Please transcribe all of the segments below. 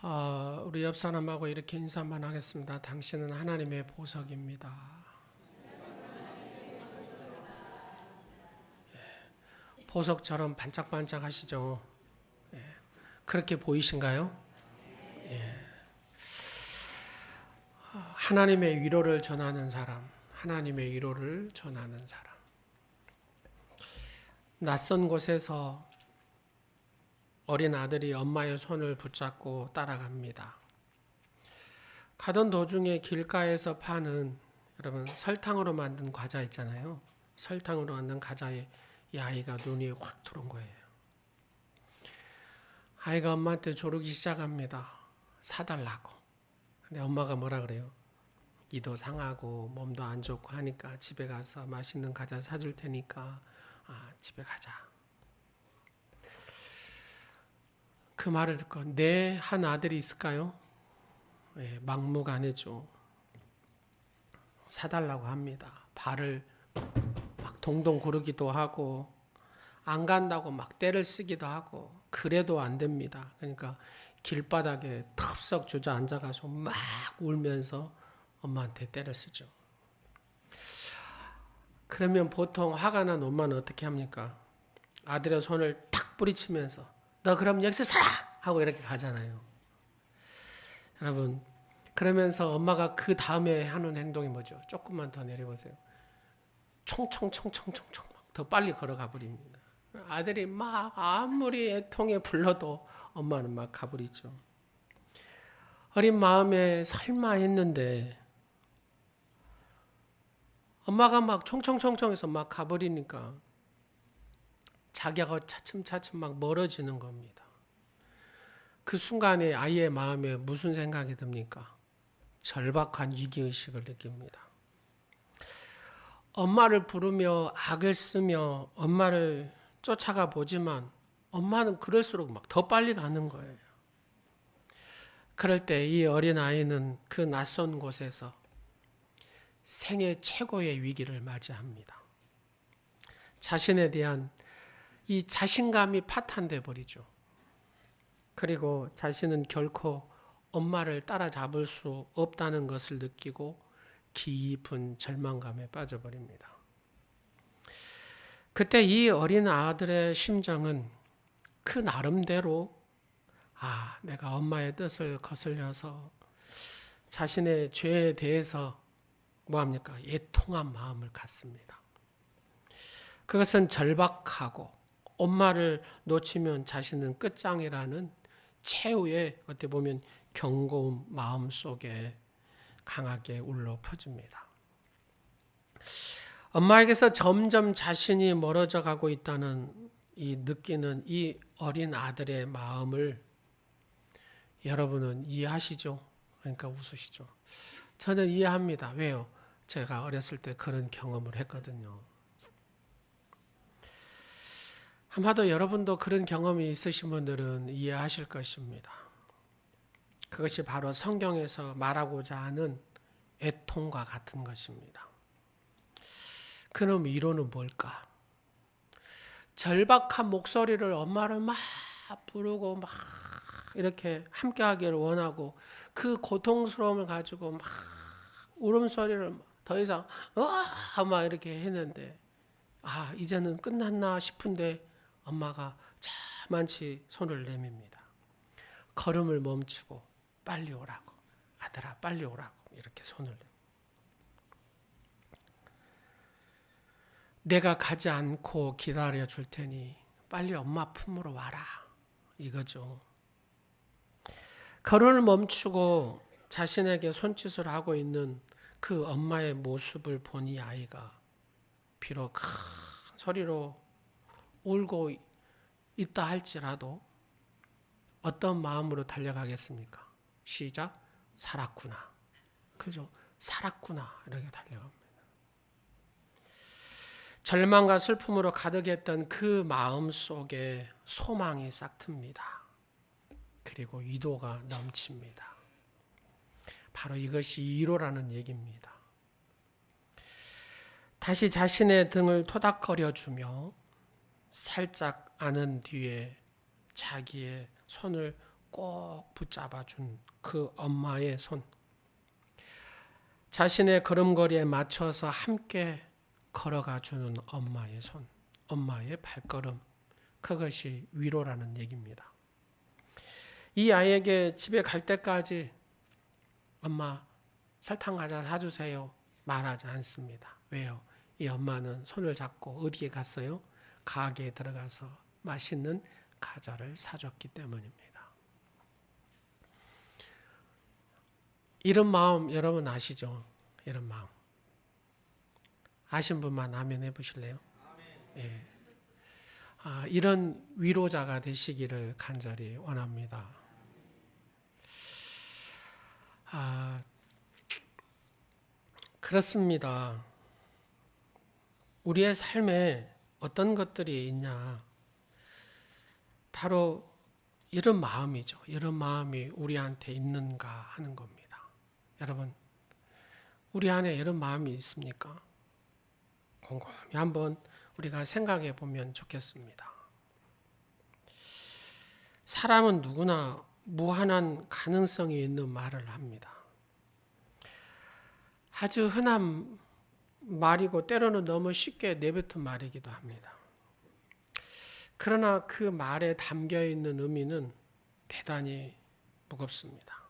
우리 옆 사람하고 이렇게 인사만 하겠습니다. 당신은 하나님의 보석입니다. 보석처럼 반짝반짝 하시죠? 그렇게 보이신가요? 하나님의 위로를 전하는 사람, 하나님의 위로를 전하는 사람. 낯선 곳에서 어린 아들이 엄마의 손을 붙잡고 따라갑니다. 가던 도중에 길가에서 파는 여러분 설탕으로 만든 과자 있잖아요. 설탕으로 만든 과자에 이 아이가 눈이 확 들어온 거예요. 아이가 엄마한테 조르기 시작합니다. 사달라고. 근데 엄마가 뭐라 그래요? 이도 상하고 몸도 안 좋고 하니까 집에 가서 맛있는 과자 사줄 테니까 집에 가자. 그 말을 듣고 내 한 아들이 있을까요? 막무가내죠. 사달라고 합니다. 발을 막 동동 구르기도 하고 안 간다고 막 떼를 쓰기도 하고 그래도 안 됩니다. 그러니까 길바닥에 덥석 주저앉아가지고 막 울면서 엄마한테 떼를 쓰죠. 그러면 보통 화가 난 엄마는 어떻게 합니까? 아들의 손을 탁 뿌리치면서 너 그럼 여기서 살아! 하고 이렇게 가잖아요. 여러분, 그러면서 엄마가 그 다음에 하는 행동이 뭐죠? 조금만 더 내려보세요. 총총총총총총 더 빨리 걸어가 버립니다. 아들이 막 아무리 애통에 불러도 엄마는 막 가버리죠. 어린 마음에 설마 했는데 엄마가 막 총총총총해서 막 가버리니까 자기가 차츰차츰 막 멀어지는 겁니다. 그 순간에 아이의 마음에 무슨 생각이 듭니까? 절박한 위기의식을 느낍니다. 엄마를 부르며 악을 쓰며 엄마를 쫓아가 보지만 엄마는 그럴수록 막 더 빨리 가는 거예요. 그럴 때 이 어린아이는 그 낯선 곳에서 생애 최고의 위기를 맞이합니다. 자신에 대한 이 자신감이 파탄돼 버리죠. 그리고 자신은 결코 엄마를 따라잡을 수 없다는 것을 느끼고 깊은 절망감에 빠져버립니다. 그때 이 어린 아들의 심정은 그 나름대로 내가 엄마의 뜻을 거슬려서 자신의 죄에 대해서 뭐합니까? 애통한 마음을 갖습니다. 그것은 절박하고 엄마를 놓치면 자신은 끝장이라는 최후의 어떻게 보면 경고음 마음 속에 강하게 울려 퍼집니다. 엄마에게서 점점 자신이 멀어져 가고 있다는 이 느끼는 이 어린 아들의 마음을 여러분은 이해하시죠? 그러니까 웃으시죠. 저는 이해합니다. 왜요? 제가 어렸을 때 그런 경험을 했거든요. 아마도 여러분도 그런 경험이 있으신 분들은 이해하실 것입니다. 그것이 바로 성경에서 말하고자 하는 애통과 같은 것입니다. 그럼 위로는 뭘까? 절박한 목소리를 엄마를 막 부르고 막 이렇게 함께하기를 원하고 그 고통스러움을 가지고 막 울음소리를 더 이상 막 이렇게 했는데 이제는 끝났나 싶은데 엄마가 자만치 손을 내밉니다. 걸음을 멈추고 빨리 오라고. 아들아 빨리 오라고. 이렇게 손을 내요. 내가 가지 않고 기다려 줄 테니 빨리 엄마 품으로 와라. 이거죠. 걸음을 멈추고 자신에게 손짓을 하고 있는 그 엄마의 모습을 본 이 아이가 비록 큰 소리로 울고 있다 할지라도 어떤 마음으로 달려가겠습니까? 시작. 살았구나. 그죠? 살았구나. 이렇게 달려갑니다. 절망과 슬픔으로 가득했던 그 마음 속에 소망이 싹틉니다. 그리고 위로가 넘칩니다. 바로 이것이 위로라는 얘기입니다. 다시 자신의 등을 토닥거려 주며 살짝 안은 뒤에 자기의 손을 꼭 붙잡아준 그 엄마의 손, 자신의 걸음걸이에 맞춰서 함께 걸어가 주는 엄마의 손, 엄마의 발걸음, 그것이 위로라는 얘기입니다. 이 아이에게 집에 갈 때까지 엄마 설탕 과자 사주세요 말하지 않습니다. 왜요? 이 엄마는 손을 잡고 어디에 갔어요? 가게에 들어가서 맛있는 과자를 사줬기 때문입니다. 이런 마음 여러분 아시죠? 이런 마음. 아신 분만 아멘 해보실래요? 예. 이런 위로자가 되시기를 간절히 원합니다. 그렇습니다. 우리의 삶에 어떤 것들이 있냐? 바로 이런 마음이죠. 이런 마음이 우리한테 있는가 하는 겁니다. 여러분, 우리 안에 이런 마음이 있습니까? 곰곰이 한번 우리가 생각해 보면 좋겠습니다. 사람은 누구나 무한한 가능성이 있는 말을 합니다. 아주 흔한 말이고 때로는 너무 쉽게 내뱉은 말이기도 합니다. 그러나 그 말에 담겨 있는 의미는 대단히 무겁습니다.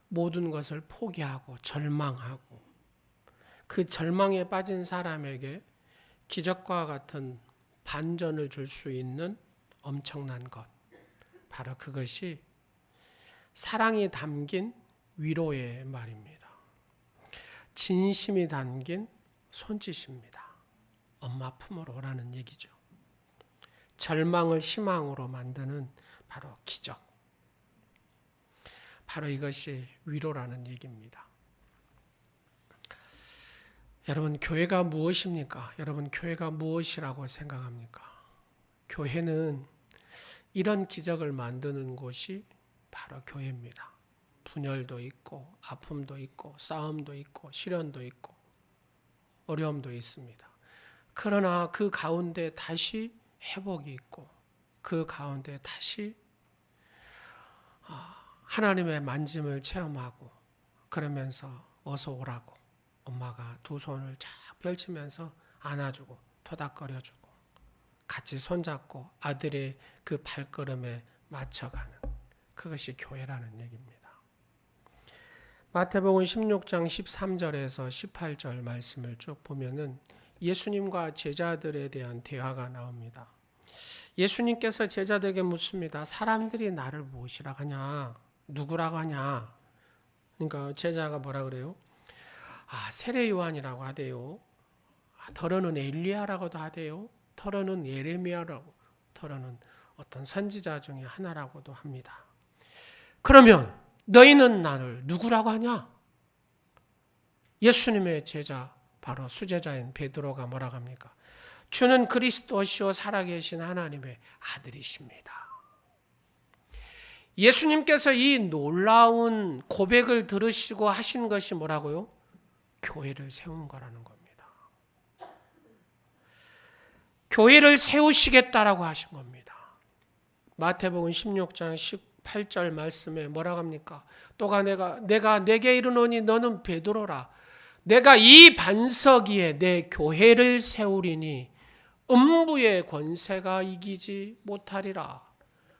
모든 것을 포기하고 절망하고 그 절망에 빠진 사람에게 기적과 같은 반전을 줄 수 있는 엄청난 것, 바로 그것이 사랑이 담긴 위로의 말입니다. 진심이 담긴 손짓입니다. 엄마 품으로 오라는 얘기죠. 절망을 희망으로 만드는 바로 기적. 바로 이것이 위로라는 얘기입니다. 여러분, 교회가 무엇입니까? 여러분, 교회가 무엇이라고 생각합니까? 교회는 이런 기적을 만드는 곳이 바로 교회입니다. 분열도 있고 아픔도 있고 싸움도 있고 시련도 있고 어려움도 있습니다. 그러나 그 가운데 다시 회복이 있고 그 가운데 다시 하나님의 만짐을 체험하고 그러면서 어서 오라고 엄마가 두 손을 쫙 펼치면서 안아주고 토닥거려주고 같이 손잡고 아들의 그 발걸음에 맞춰가는 그것이 교회라는 얘기입니다. 마태복음 16장 13절에서 18절 말씀을 쭉 보면은 예수님과 제자들에 대한 대화가 나옵니다. 예수님께서 제자들에게 묻습니다. 사람들이 나를 무엇이라고 하냐? 누구라고 하냐? 그러니까 제자가 뭐라 그래요? 세례 요한이라고 하대요. 더러는 엘리야라고도 하대요. 더러는 예레미야라고, 더러는 어떤 선지자 중에 하나라고도 합니다. 그러면 너희는 나를 누구라고 하냐? 예수님의 제자 바로 수제자인 베드로가 뭐라고 합니까? 주는 그리스도시요 살아계신 하나님의 아들이십니다. 예수님께서 이 놀라운 고백을 들으시고 하신 것이 뭐라고요? 교회를 세운 거라는 겁니다. 교회를 세우시겠다라고 하신 겁니다. 마태복음 16장 18절 말씀에 뭐라고 합니까? 또가 내가 내게 이르노니 너는 베드로라. 내가 이 반석 위에 내 교회를 세우리니 음부의 권세가 이기지 못하리라.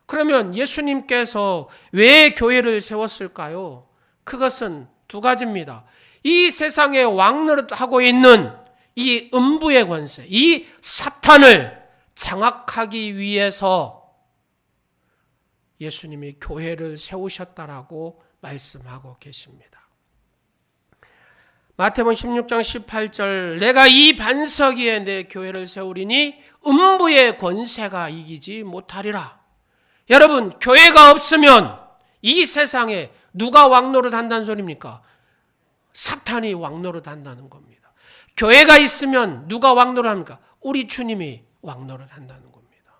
그러면 예수님께서 왜 교회를 세웠을까요? 그것은 두 가지입니다. 이 세상에 왕노릇하고 있는 이 음부의 권세, 이 사탄을 장악하기 위해서 예수님이 교회를 세우셨다라고 말씀하고 계십니다. 마태복음 16장 18절 내가 이 반석 위에 내 교회를 세우리니 음부의 권세가 이기지 못하리라. 여러분, 교회가 없으면 이 세상에 누가 왕노릇 한다는 소리입니까? 사탄이 왕노릇 한다는 겁니다. 교회가 있으면 누가 왕노릇 합니까? 우리 주님이 왕노릇 한다는 겁니다.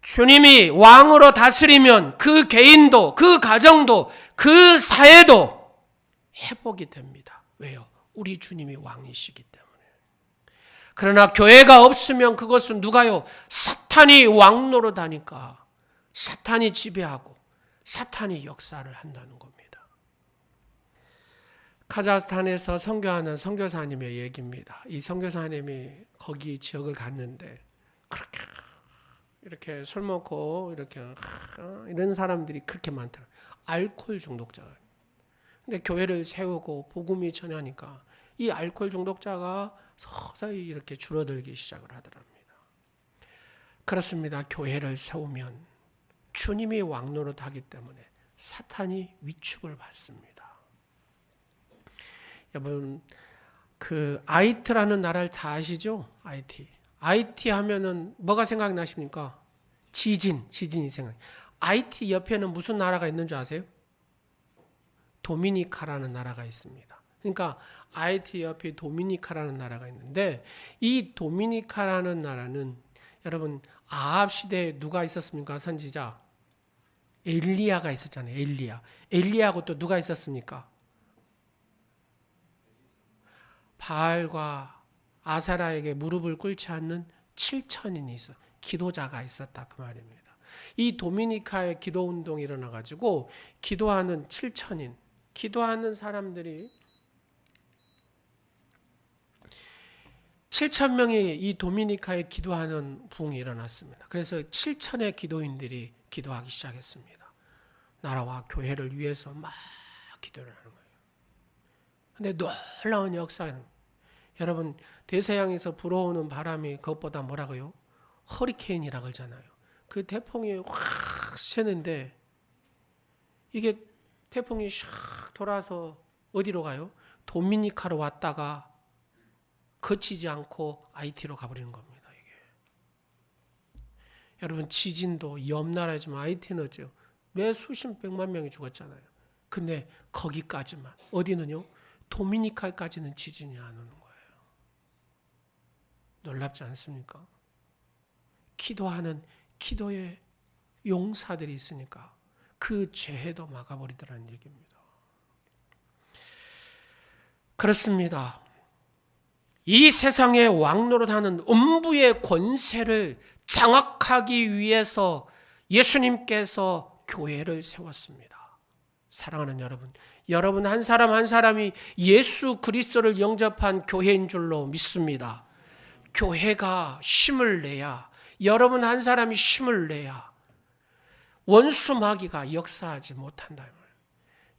주님이 왕으로 다스리면 그 개인도, 그 가정도, 그 사회도 회복이 됩니다. 왜요? 우리 주님이 왕이시기 때문에. 그러나 교회가 없으면 그것은 누가요? 사탄이 왕노릇 하니까 사탄이 지배하고 사탄이 역사를 한다는 겁니다. 카자흐스탄에서 선교하는 선교사님의 얘기입니다. 이 선교사님이 거기 지역을 갔는데 그렇게 이렇게 술 먹고 이렇게 이런 사람들이 그렇게 많더라고요. 알코올 중독자가. 근데 교회를 세우고 복음이 전하니까 이 알코올 중독자가 서서히 이렇게 줄어들기 시작을 하더랍니다. 그렇습니다. 교회를 세우면 주님이 왕노릇하기 때문에 사탄이 위축을 받습니다. 여러분, 그 아이트라는 나라를 다 아시죠? 아이티 하면은 뭐가 생각나십니까? 지진이 생각. 아이티 옆에는 무슨 나라가 있는 줄 아세요? 도미니카라는 나라가 있습니다. 그러니까 아이티 옆에 도미니카라는 나라가 있는데 이 도미니카라는 나라는 여러분 아합 시대에 누가 있었습니까? 선지자 엘리야가 있었잖아요. 엘리야하고 또 누가 있었습니까? 바알과 아사라에게 무릎을 꿇지 않는 7천인이 있어. 기도자가 있었다 그 말입니다. 이 도미니카의 기도 운동이 일어나 가지고 기도하는 7천인, 기도하는 사람들이 7,000명이 이 도미니카에 기도하는 부흥이 일어났습니다. 그래서 7천의 기도인들이 기도하기 시작했습니다. 나라와 교회를 위해서 막 기도를 하는 거예요. 근데 놀라운 역사는 여러분 대서양에서 불어오는 바람이 그것보다 뭐라고요? 허리케인이라고 그러잖아요. 그 태풍이 확 쐬는데 이게 태풍이 샥 돌아서 어디로 가요? 도미니카로 왔다가 거치지 않고 아이티로 가버리는 겁니다. 이게. 여러분 지진도 옆 나라지만 아이티는 어째요? 매 수십 백만 명이 죽었잖아요. 근데 거기까지만 어디는요? 도미니카까지는 지진이 안 오는 거예요. 놀랍지 않습니까? 기도하는 기도의 용사들이 있으니까 그 죄도 막아버리더라는 얘기입니다. 그렇습니다. 이 세상에 왕노릇하는 음부의 권세를 장악하기 위해서 예수님께서 교회를 세웠습니다. 사랑하는 여러분, 여러분 한 사람 한 사람이 예수 그리스도를 영접한 교회인 줄로 믿습니다. 교회가 힘을 내야, 여러분 한 사람이 힘을 내야 원수 마귀가 역사하지 못한다.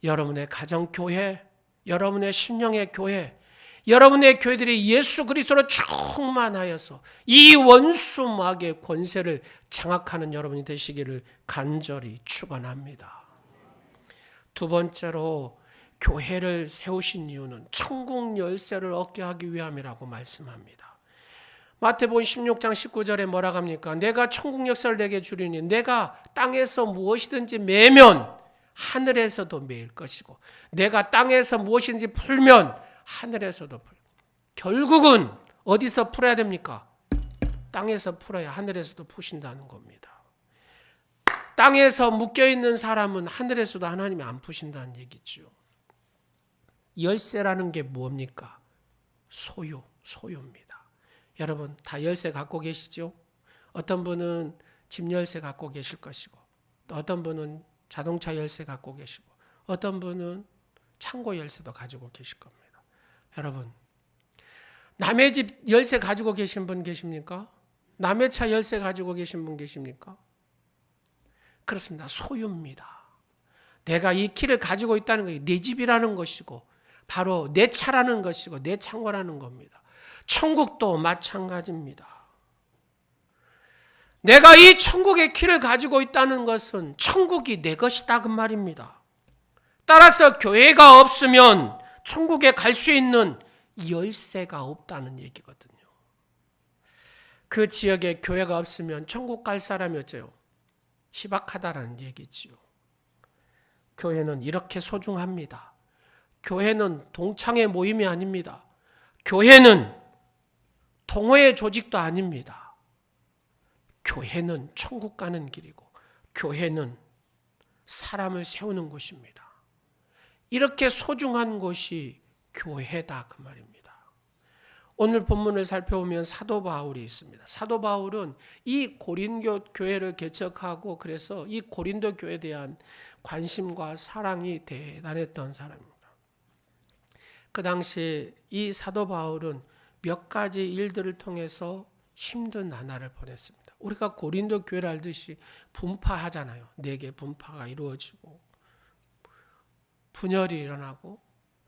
여러분의 가정교회, 여러분의 심령의 교회, 여러분의 교회들이 예수 그리스도로 충만하여서 이 원수 마귀의 권세를 장악하는 여러분이 되시기를 간절히 축원합니다. 두 번째로 교회를 세우신 이유는 천국 열쇠를 얻게 하기 위함이라고 말씀합니다. 마태복음 16장 19절에 뭐라고 합니까? 내가 천국 역사를 내게 주리니 내가 땅에서 무엇이든지 매면 하늘에서도 매일 것이고 내가 땅에서 무엇이든지 풀면 하늘에서도 풀. 결국은 어디서 풀어야 됩니까? 땅에서 풀어야 하늘에서도 푸신다는 겁니다. 땅에서 묶여있는 사람은 하늘에서도 하나님이 안 푸신다는 얘기죠. 열쇠라는 게 뭡니까? 소유입니다. 여러분 다 열쇠 갖고 계시죠? 어떤 분은 집 열쇠 갖고 계실 것이고 또 어떤 분은 자동차 열쇠 갖고 계시고 어떤 분은 창고 열쇠도 가지고 계실 겁니다. 여러분 남의 집 열쇠 가지고 계신 분 계십니까? 남의 차 열쇠 가지고 계신 분 계십니까? 그렇습니다. 소유입니다. 내가 이 키를 가지고 있다는 것이 내 집이라는 것이고 바로 내 차라는 것이고 내 창고라는 겁니다. 천국도 마찬가지입니다. 내가 이 천국의 키를 가지고 있다는 것은 천국이 내 것이다 그 말입니다. 따라서 교회가 없으면 천국에 갈 수 있는 열쇠가 없다는 얘기거든요. 그 지역에 교회가 없으면 천국 갈 사람이 어째요? 희박하다라는 얘기지요. 교회는 이렇게 소중합니다. 교회는 동창회 모임이 아닙니다. 교회는 동호회 조직도 아닙니다. 교회는 천국 가는 길이고 교회는 사람을 세우는 곳입니다. 이렇게 소중한 곳이 교회다 그 말입니다. 오늘 본문을 살펴보면 사도 바울이 있습니다. 사도 바울은 이 고린도 교회를 개척하고 그래서 이 고린도 교회에 대한 관심과 사랑이 대단했던 사람입니다. 그 당시 이 사도 바울은 몇 가지 일들을 통해서 힘든 나날을 보냈습니다. 우리가 고린도 교회를 알듯이 분파하잖아요. 4개 분파가 이루어지고 분열이 일어나고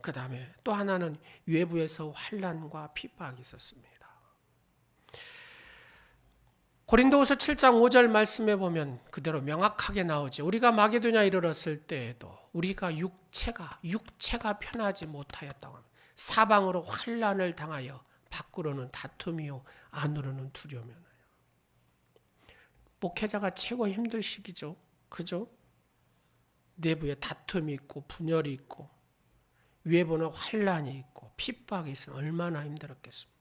그 다음에 또 하나는 외부에서 환난과 핍박이 있었습니다. 고린도후서 7장 5절 말씀에 보면 그대로 명확하게 나오죠. 우리가 마게도냐에 이르렀을 때에도 우리가 육체가 편하지 못하였다고 합니다. 사방으로 환난을 당하여 밖으로는 다툼이요 안으로는 두려움이요. 목회자가 최고 힘들 시기죠. 그죠? 내부에 다툼이 있고 분열이 있고 외부는 환난이 있고 핍박이 있으면 얼마나 힘들었겠습니까?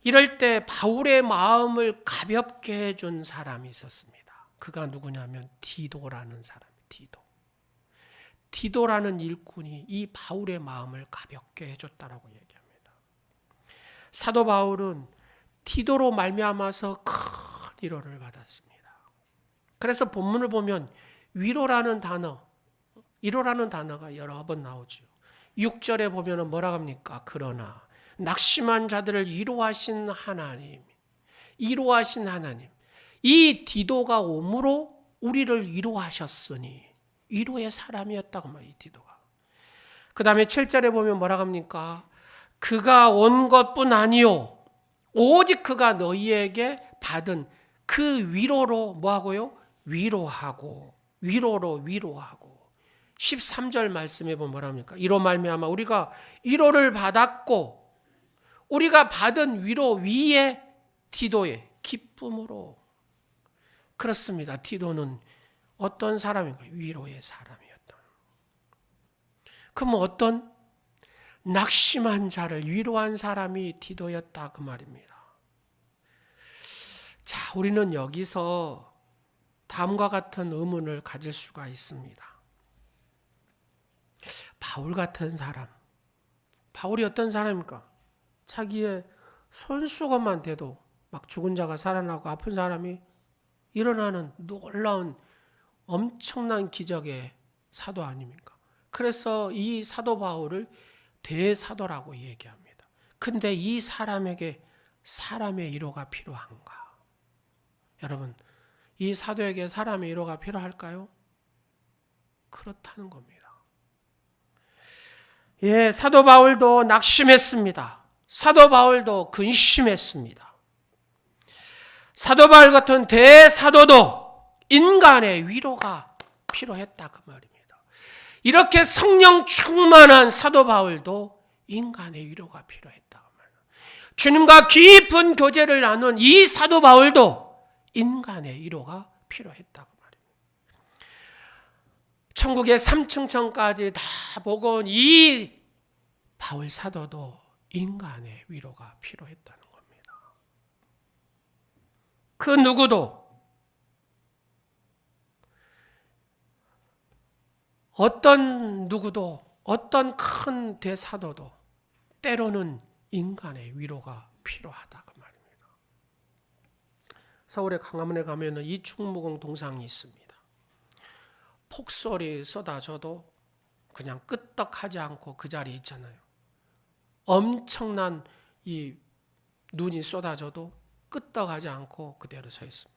이럴 때 바울의 마음을 가볍게 해준 사람이 있었습니다. 그가 누구냐면 디도라는 사람이에요. 디도라는 일꾼이 이 바울의 마음을 가볍게 해줬다라고 얘기합니다. 사도 바울은 디도로 말미암아서 큰 위로를 받았습니다. 그래서 본문을 보면 위로라는 단어가 여러 번 나오죠. 6절에 보면 뭐라고 합니까? 그러나 낙심한 자들을 위로하신 하나님. 이 디도가 오므로 우리를 위로하셨으니 위로의 사람이었다고 말이에요. 디도가. 그 다음에 7절에 보면 뭐라고 합니까? 그가 온 것뿐 아니요 오직 그가 너희에게 받은 그 위로로 뭐하고요? 위로하고 13절 말씀해 보면 뭐라 합니까? 이로 말미암아 우리가 위로를 받았고 우리가 받은 위로 위에 디도의 기쁨으로. 그렇습니다. 디도는 어떤 사람인가요? 위로의 사람이었다. 그럼 어떤 낙심한 자를 위로한 사람이 디도였다 그 말입니다. 자, 우리는 여기서 다음과 같은 의문을 가질 수가 있습니다. 바울 같은 사람, 바울이 어떤 사람입니까? 자기의 손수건만 대도 막 죽은 자가 살아나고 아픈 사람이 일어나는 놀라운 엄청난 기적의 사도 아닙니까? 그래서 이 사도 바울을 대사도라고 얘기합니다. 근데 이 사람에게 사람의 위로가 필요한가? 여러분, 이 사도에게 사람의 위로가 필요할까요? 그렇다는 겁니다. 예, 사도 바울도 낙심했습니다. 사도 바울도 근심했습니다. 사도 바울 같은 대사도도 인간의 위로가 필요했다 그 말입니다. 이렇게 성령 충만한 사도 바울도 인간의 위로가 필요했다 그 말입니다. 주님과 깊은 교제를 나눈 이 사도 바울도 인간의 위로가 필요했다 그 말입니다. 천국의 3층천까지 다 보고 온 이 바울 사도도 인간의 위로가 필요했다는 겁니다. 그 누구도 어떤 큰 대사도도 때로는 인간의 위로가 필요하다 그 말입니다. 서울의 광화문에 가면은 이충무공 동상이 있습니다. 폭설이 쏟아져도 그냥 끄떡하지 않고 그 자리에 있잖아요. 엄청난 이 눈이 쏟아져도 끄떡하지 않고 그대로 서 있습니다.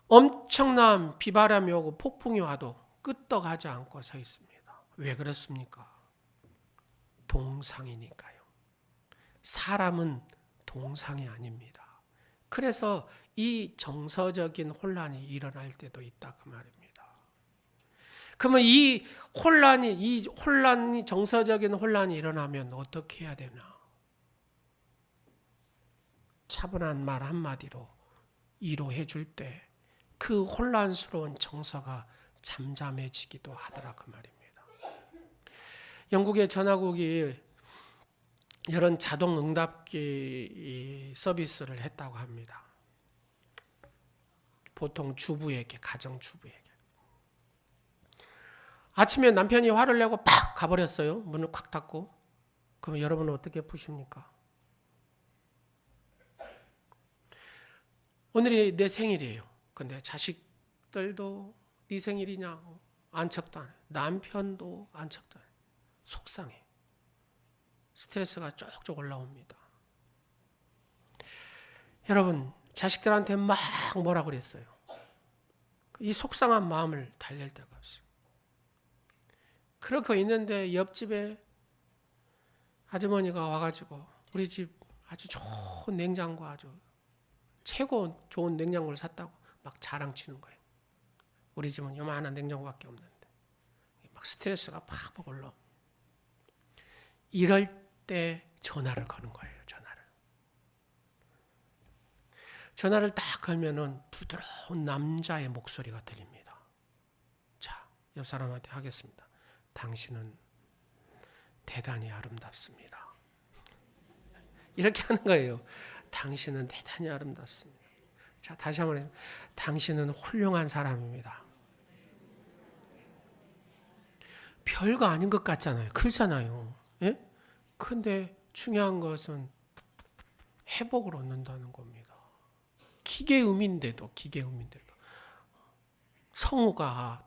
엄청난 비바람이 오고 폭풍이 와도 끄떡하지 않고 서 있습니다. 왜 그렇습니까? 동상이니까요. 사람은 동상이 아닙니다. 그래서 이 정서적인 혼란이 일어날 때도 있다 그 말입니다. 그러면 이 혼란이 정서적인 혼란이 일어나면 어떻게 해야 되나? 차분한 말 한마디로 위로해 줄 때 그 혼란스러운 정서가 잠잠해지기도 하더라 그 말입니다. 영국의 전화국이 이런 자동 응답기 서비스를 했다고 합니다. 보통 주부에게, 가정주부에게. 아침에 남편이 화를 내고 팍 가버렸어요. 문을 콱 닫고. 그럼 여러분은 어떻게 푸십니까? 오늘이 내 생일이에요. 근데 자식들도 네 생일이냐고 안척도 안 해. 남편도 안척도 안 해. 속상해. 스트레스가 쪽쪽 올라옵니다. 여러분, 자식들한테 막 뭐라 그랬어요? 이 속상한 마음을 달랠 데가 없어요. 그렇게 있는데 옆집에 아주머니가 와가지고 우리 집 아주 좋은 냉장고, 아주 최고 좋은 냉장고를 샀다고 막 자랑치는 거예요. 우리 집은 요만한 냉장고밖에 없는데 막 스트레스가 팍팍 올라옵니다. 이럴 때 전화를 거는 거예요. 전화를 딱 걸면은 부드러운 남자의 목소리가 들립니다. 자, 옆 사람한테 하겠습니다. 당신은 대단히 아름답습니다. 이렇게 하는 거예요. 당신은 대단히 아름답습니다. 자, 다시 한번 해요. 당신은 훌륭한 사람입니다. 별거 아닌 것 같잖아요. 그렇잖아요. 예? 근데 중요한 것은 회복을 얻는다는 겁니다. 기계음인데도 성우가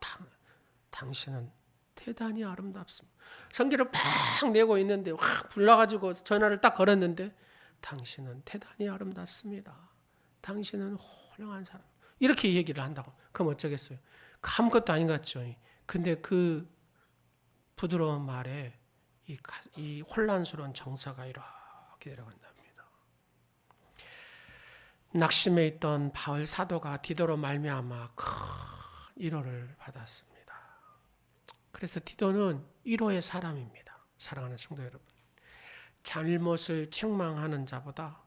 당신은 대단히 아름답습니다. 성기를 팍 내고 있는데 확 불러가지고 전화를 딱 걸었는데 당신은 대단히 아름답습니다. 당신은 훌륭한 사람. 이렇게 얘기를 한다고. 그럼 어쩌겠어요? 아무것도 아닌 것 같죠. 근데 그 부드러운 말에 이 혼란스러운 정서가 이렇게 내려간답니다. 낙심해 있던 바울 사도가 디도로 말미암아 큰 위로를 받았습니다. 그래서 디도는 위로의 사람입니다. 사랑하는 성도 여러분, 잘못을 책망하는 자보다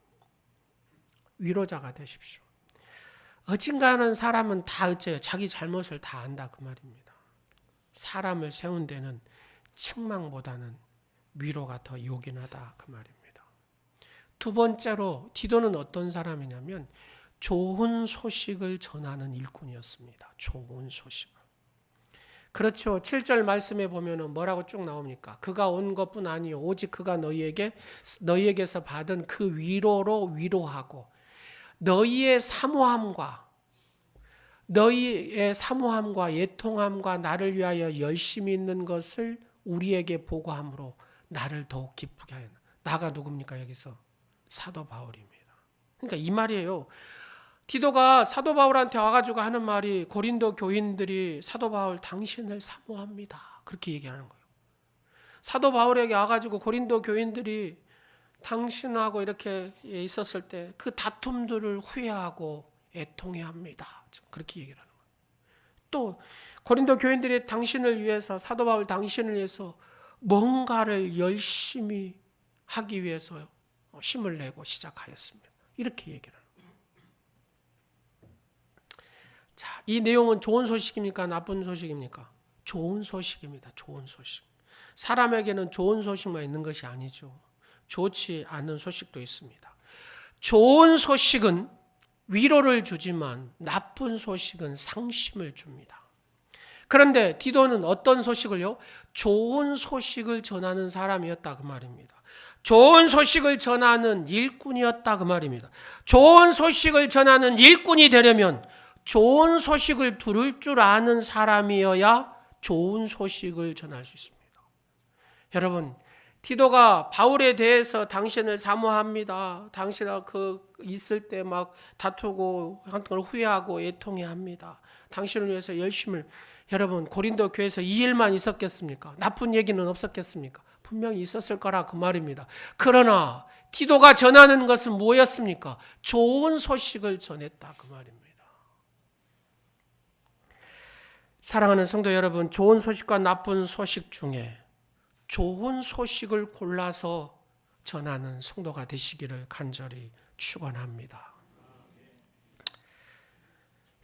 위로자가 되십시오. 어딘가는 사람은 다 어째요? 자기 잘못을 다 안다 그 말입니다. 사람을 세운 데는 책망보다는 위로가 더 요긴하다 그 말입니다. 두 번째로 디도는 어떤 사람이냐면 좋은 소식을 전하는 일꾼이었습니다. 좋은 소식을. 그렇죠. 7절 말씀에 보면은 뭐라고 쭉 나옵니까? 그가 온 것뿐 아니요 오직 그가 너희에게서 받은 그 위로로 위로하고 너희의 사모함과 애통함과 나를 위하여 열심히 있는 것을 우리에게 보고함으로 나를 더욱 기쁘게 하였다. 나가 누굽니까 여기서? 사도 바울입니다. 그러니까 이 말이에요. 디도가 사도 바울한테 와가지고 하는 말이 고린도 교인들이 사도 바울 당신을 사모합니다. 그렇게 얘기하는 거예요. 사도 바울에게 와가지고 고린도 교인들이 당신하고 이렇게 있었을 때 그 다툼들을 후회하고 애통해합니다. 그렇게 얘기를 하는 거예요. 또 고린도 교인들이 당신을 위해서 사도 바울 당신을 위해서 뭔가를 열심히 하기 위해서 힘을 내고 시작하였습니다. 이렇게 얘기를 합니다. 자, 이 내용은 좋은 소식입니까? 나쁜 소식입니까? 좋은 소식입니다. 좋은 소식. 사람에게는 좋은 소식만 있는 것이 아니죠. 좋지 않은 소식도 있습니다. 좋은 소식은 위로를 주지만 나쁜 소식은 상심을 줍니다. 그런데 디도는 어떤 소식을요? 좋은 소식을 전하는 사람이었다 그 말입니다. 좋은 소식을 전하는 일꾼이었다 그 말입니다. 좋은 소식을 전하는 일꾼이 되려면 좋은 소식을 들을 줄 아는 사람이어야 좋은 소식을 전할 수 있습니다. 여러분, 디도가 바울에 대해서 당신을 사모합니다. 당신과 있을 때 막 다투고 한 걸 후회하고 애통해합니다. 당신을 위해서 열심히. 여러분, 고린도 교회에서 이 일만 있었겠습니까? 나쁜 얘기는 없었겠습니까? 분명히 있었을 거라 그 말입니다. 그러나 디도가 전하는 것은 뭐였습니까? 좋은 소식을 전했다 그 말입니다. 사랑하는 성도 여러분, 좋은 소식과 나쁜 소식 중에 좋은 소식을 골라서 전하는 성도가 되시기를 간절히 축원합니다.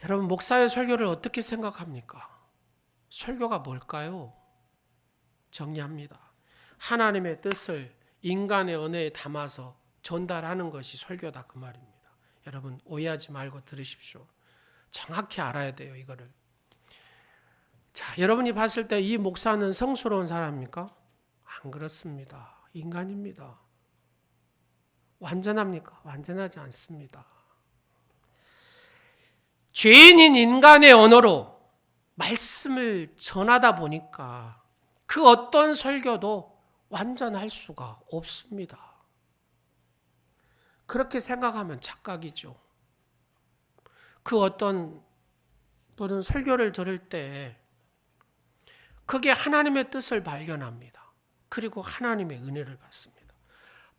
여러분, 목사의 설교를 어떻게 생각합니까? 설교가 뭘까요? 정리합니다. 하나님의 뜻을 인간의 언어에 담아서 전달하는 것이 설교다 그 말입니다. 여러분, 오해하지 말고 들으십시오. 정확히 알아야 돼요, 이거를. 자, 여러분이 봤을 때 이 목사는 성스러운 사람입니까? 안 그렇습니다. 인간입니다. 완전합니까? 완전하지 않습니다. 죄인인 인간의 언어로 말씀을 전하다 보니까 그 어떤 설교도 완전할 수가 없습니다. 그렇게 생각하면 착각이죠. 그 어떤 분은 설교를 들을 때 그게 하나님의 뜻을 발견합니다. 그리고 하나님의 은혜를 받습니다.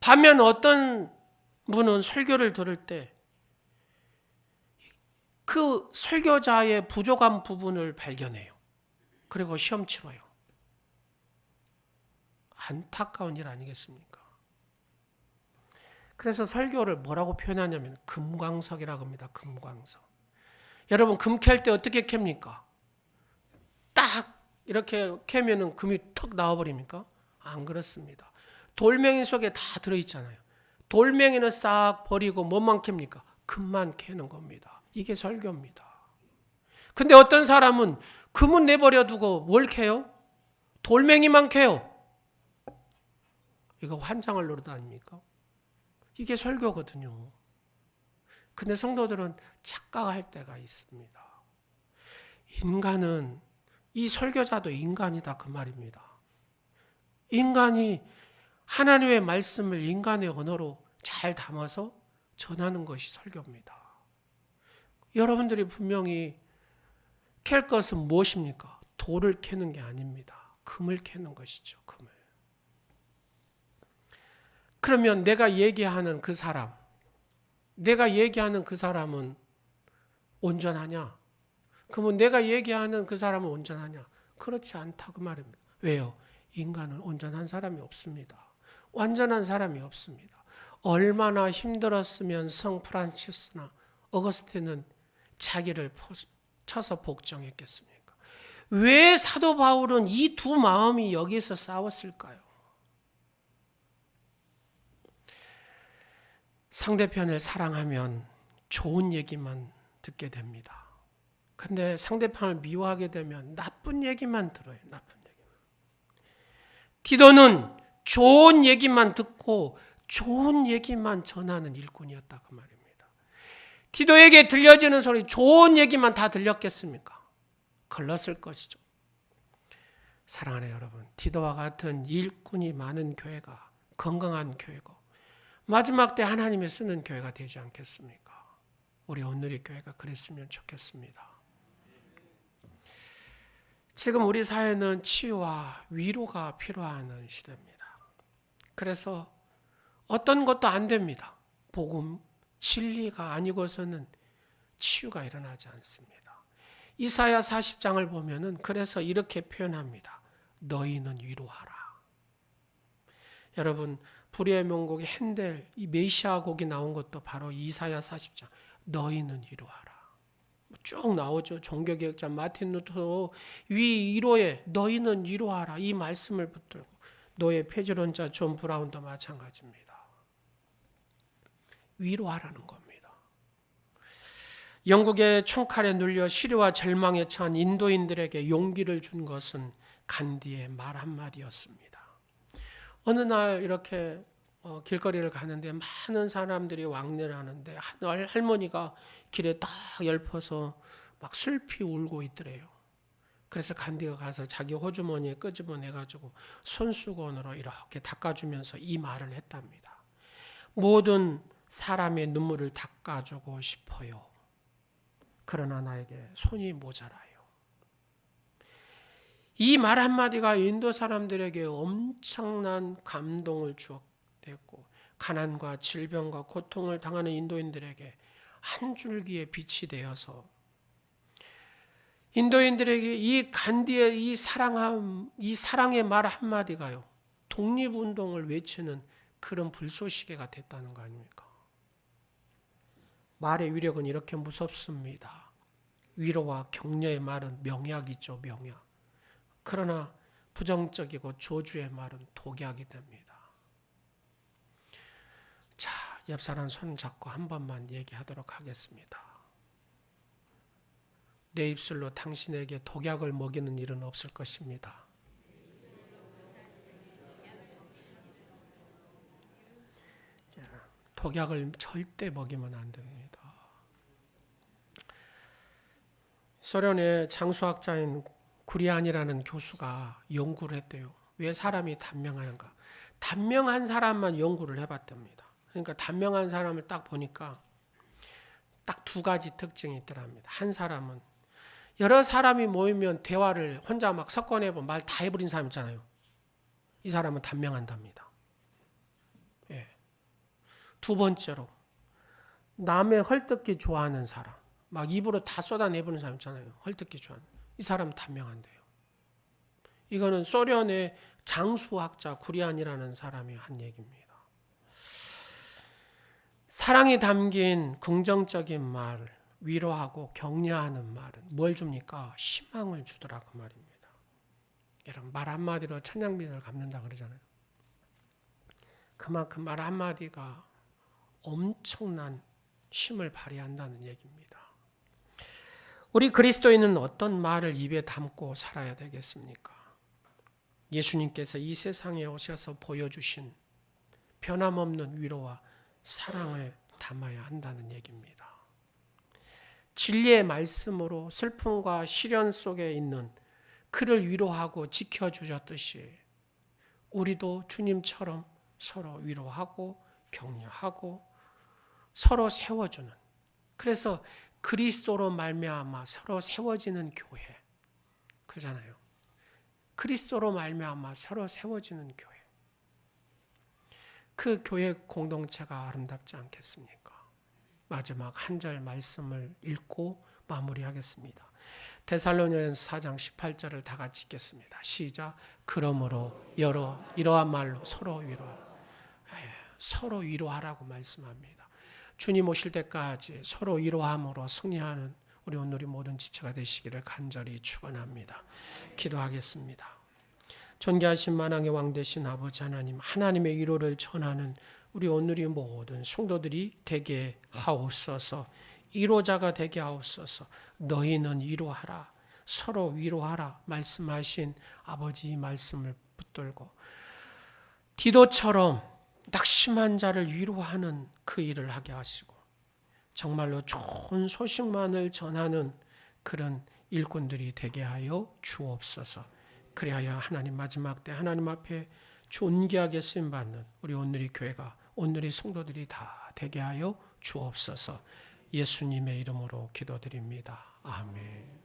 반면 어떤 분은 설교를 들을 때 그 설교자의 부족한 부분을 발견해요. 그리고 시험 치러요. 안타까운 일 아니겠습니까? 그래서 설교를 뭐라고 표현하냐면 금광석이라고 합니다. 금광석. 여러분 금 캘 때 어떻게 캡니까? 딱 이렇게 캐면은 금이 턱 나와버립니까? 안 그렇습니다. 돌멩이 속에 다 들어있잖아요. 돌멩이는 싹 버리고 뭐만 캡니까? 금만 캐는 겁니다. 이게 설교입니다. 근데 어떤 사람은 금은 내버려 두고 뭘 캐요? 돌멩이만 캐요. 이거 환장을 노릇 아닙니까? 이게 설교거든요. 근데 성도들은 착각할 때가 있습니다. 인간은 이 설교자도 인간이다 그 말입니다. 인간이 하나님의 말씀을 인간의 언어로 잘 담아서 전하는 것이 설교입니다. 여러분들이 분명히 캘 것은 무엇입니까? 돌을 캐는 게 아닙니다. 금을 캐는 것이죠. 금을. 그러면 내가 얘기하는 그 사람은 온전하냐? 그러면 내가 얘기하는 그 사람은 온전하냐? 그렇지 않다 그 말입니다. 왜요? 인간은 온전한 사람이 없습니다. 완전한 사람이 없습니다. 얼마나 힘들었으면 성 프란시스나 어거스틴은 자기를 쳐서 복종했겠습니까? 왜 사도 바울은 이 두 마음이 여기서 싸웠을까요? 상대편을 사랑하면 좋은 얘기만 듣게 됩니다. 근데 상대편을 미워하게 되면 나쁜 얘기만 들어요. 나쁜 얘기만. 디도는 좋은 얘기만 듣고 좋은 얘기만 전하는 일꾼이었다 그 말입니다. 디도에게 들려지는 소리 좋은 얘기만 다 들렸겠습니까? 걸렀을 것이죠. 사랑하는 여러분, 디도와 같은 일꾼이 많은 교회가 건강한 교회고 마지막 때 하나님이 쓰는 교회가 되지 않겠습니까? 우리 온누리 교회가 그랬으면 좋겠습니다. 지금 우리 사회는 치유와 위로가 필요한 시대입니다. 그래서 어떤 것도 안 됩니다. 복음, 진리가 아니고서는 치유가 일어나지 않습니다. 이사야 40장을 보면은 그래서 이렇게 표현합니다. 너희는 위로하라. 여러분 불의의 명곡이 핸델, 이 메시아 곡이 나온 것도 바로 이사야 40장. 너희는 위로하라. 쭉 나오죠. 종교개혁자 마틴 루터도 위로에 너희는 위로하라. 이 말씀을 붙들고 노예 폐지론자 존 브라운도 마찬가지입니다. 위로하라는 겁니다. 영국의 총칼에 눌려 시리와 절망에 처한 인도인들에게 용기를 준 것은 간디의 말 한마디였습니다. 어느 날 이렇게 길거리를 가는데 많은 사람들이 왕래를 하는데 한 할머니가 길에 딱 읊어서 막 슬피 울고 있더래요. 그래서 간디가 가서 자기 호주머니에 끄집어내가지고 손수건으로 이렇게 닦아주면서 이 말을 했답니다. 모든 사람의 눈물을 닦아주고 싶어요. 그러나 나에게 손이 모자라요. 이 말 한마디가 인도 사람들에게 엄청난 감동을 주었고 가난과 질병과 고통을 당하는 인도인들에게 한 줄기의 빛이 되어서 인도인들에게 이 간디의 이 사랑의 말 한마디가요. 독립운동을 외치는 그런 불쏘시개가 됐다는 거 아닙니까? 말의 위력은 이렇게 무섭습니다. 위로와 격려의 말은 명약이죠, 명약. 그러나 부정적이고 저주의 말은 독약이 됩니다. 자, 옆 사람 손 잡고 한 번만 얘기하도록 하겠습니다. 내 입술로 당신에게 독약을 먹이는 일은 없을 것입니다. 복약을 절대 먹이면 안 됩니다. 소련의 장수학자인 구리안이라는 교수가 연구를 했대요. 왜 사람이 단명하는가? 단명한 사람만 연구를 해봤답니다. 그러니까 단명한 사람을 딱 보니까 딱 두 가지 특징이 있더랍니다. 한 사람은 여러 사람이 모이면 대화를 혼자 막 섞어내고 말 다 해버린 사람 있잖아요. 이 사람은 단명한답니다. 예. 두 번째로 남의 헐뜯기 좋아하는 사람, 막 입으로 다 쏟아내버리는 사람 있잖아요. 헐뜯기 좋아하는 이 사람은 단명한데요. 이거는 소련의 장수학자 구리안이라는 사람이 한 얘기입니다. 사랑이 담긴 긍정적인 말, 위로하고 격려하는 말은 뭘 줍니까? 희망을 주더라 그 말입니다. 여러분 말 한마디로 천냥빚을 갚는다 그러잖아요. 그만큼 말 한마디가 엄청난 힘을 발휘한다는 얘기입니다. 우리 그리스도인은 어떤 말을 입에 담고 살아야 되겠습니까? 예수님께서 이 세상에 오셔서 보여주신 변함없는 위로와 사랑을 담아야 한다는 얘기입니다. 진리의 말씀으로 슬픔과 시련 속에 있는 그를 위로하고 지켜주셨듯이 우리도 주님처럼 서로 위로하고 격려하고 서로 세워주는, 그래서 그리스도로 말미암아 서로 세워지는 교회 그잖아요. 그리스도로 말미암아 서로 세워지는 교회, 그 교회 공동체가 아름답지 않겠습니까? 마지막 한 절 말씀을 읽고 마무리하겠습니다. 데살로니가서 4장 18절을 다 같이 읽겠습니다. 시작. 그러므로 이러한 말로 서로 위로하라. 서로 위로하라고 말씀합니다. 주님 오실 때까지 서로 위로함으로 승리하는 우리 오늘의 모든 지체가 되시기를 간절히 축원합니다. 기도하겠습니다. 존귀하신 만왕의 왕 되신 아버지 하나님, 하나님의 위로를 전하는 우리 오늘의 모든 성도들이 되게 하옵소서. 위로자가 되게 하옵소서. 너희는 위로하라, 서로 위로하라 말씀하신 아버지의 말씀을 붙들고 디도처럼 낙심한 자를 위로하는 그 일을 하게 하시고 정말로 좋은 소식만을 전하는 그런 일꾼들이 되게 하여 주옵소서. 그리하여 하나님 마지막 때 하나님 앞에 존귀하게 쓰임받는 우리 오늘의 교회가, 오늘의 성도들이 다 되게 하여 주옵소서. 예수님의 이름으로 기도드립니다. 아멘.